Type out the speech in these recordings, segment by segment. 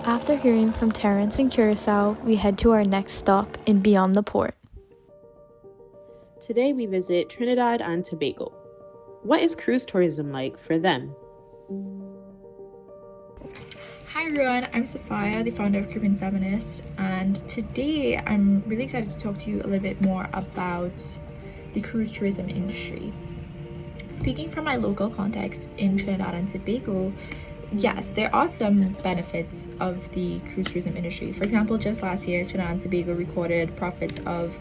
After hearing from Terrence and Curacao, we head to our next stop in Beyond the Port. Today we visit Trinidad and Tobago. What is cruise tourism like for them? Hi everyone, I'm Sapphire, the founder of Caribbean Feminist, and today I'm really excited to talk to you a little bit more about the cruise tourism industry. Speaking from my local context in Trinidad and Tobago, yes, there are some benefits of the cruise tourism industry. For example, just last year, Trinidad and Tobago recorded profits of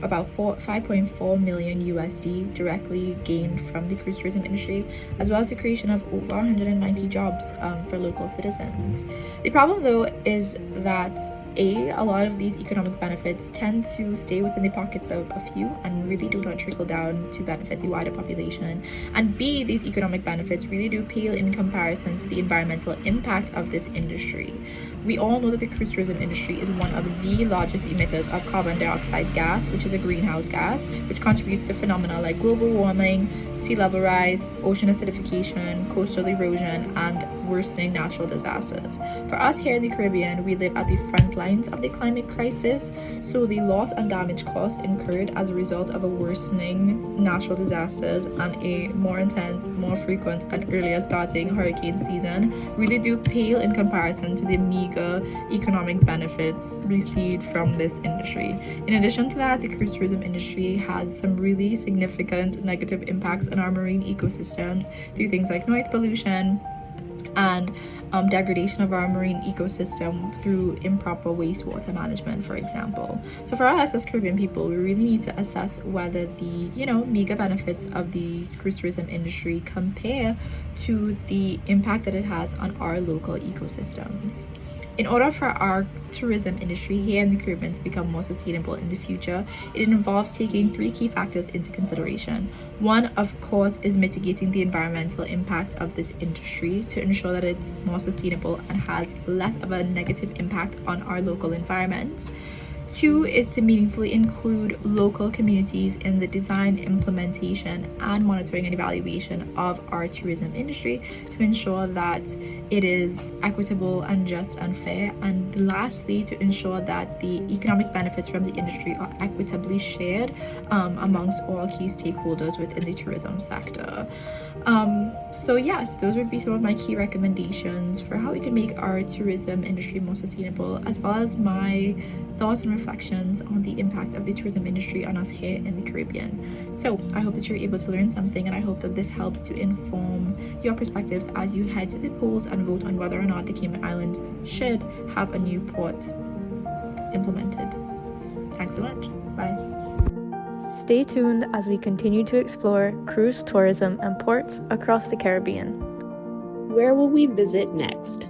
about 5.4 million USD directly gained from the cruise tourism industry, as well as the creation of over 190 jobs for local citizens. The problem though is that a lot of these economic benefits tend to stay within the pockets of a few and really do not trickle down to benefit the wider population, and B, these economic benefits really do pale in comparison to the environmental impact of this industry. We all know that the cruise tourism industry is one of the largest emitters of carbon dioxide gas, which is a greenhouse gas, which contributes to phenomena like global warming, sea level rise, ocean acidification, coastal erosion, and worsening natural disasters. For us here in the Caribbean, we live at the front lines of the climate crisis, so the loss and damage costs incurred as a result of a worsening natural disasters and a more intense, more frequent, and earlier starting hurricane season really do pale in comparison to the meager economic benefits received from this industry. In addition to that, the cruise tourism industry has some really significant negative impacts on our marine ecosystems through things like noise pollution and degradation of our marine ecosystem through improper wastewater management, for example. So for us as Caribbean people, we really need to assess whether the meager benefits of the cruise tourism industry compare to the impact that it has on our local ecosystems. In order for our tourism industry here in the Caribbean to become more sustainable in the future, it involves taking three key factors into consideration. One, of course, is mitigating the environmental impact of this industry to ensure that it's more sustainable and has less of a negative impact on our local environment. Two is to meaningfully include local communities in the design, implementation, and monitoring and evaluation of our tourism industry to ensure that it is equitable and just and fair. And lastly, to ensure that the economic benefits from the industry are equitably shared amongst all key stakeholders within the tourism sector. So yes, those would be some of my key recommendations for how we can make our tourism industry more sustainable, as well as my thoughts and reflections on the impact of the tourism industry on us here in the Caribbean. So I hope that you're able to learn something, and I hope that this helps to inform your perspectives as you head to the polls and vote on whether or not the Cayman Islands should have a new port implemented. Thanks so much. Bye. Stay tuned as we continue to explore cruise tourism and ports across the Caribbean. Where will we visit next?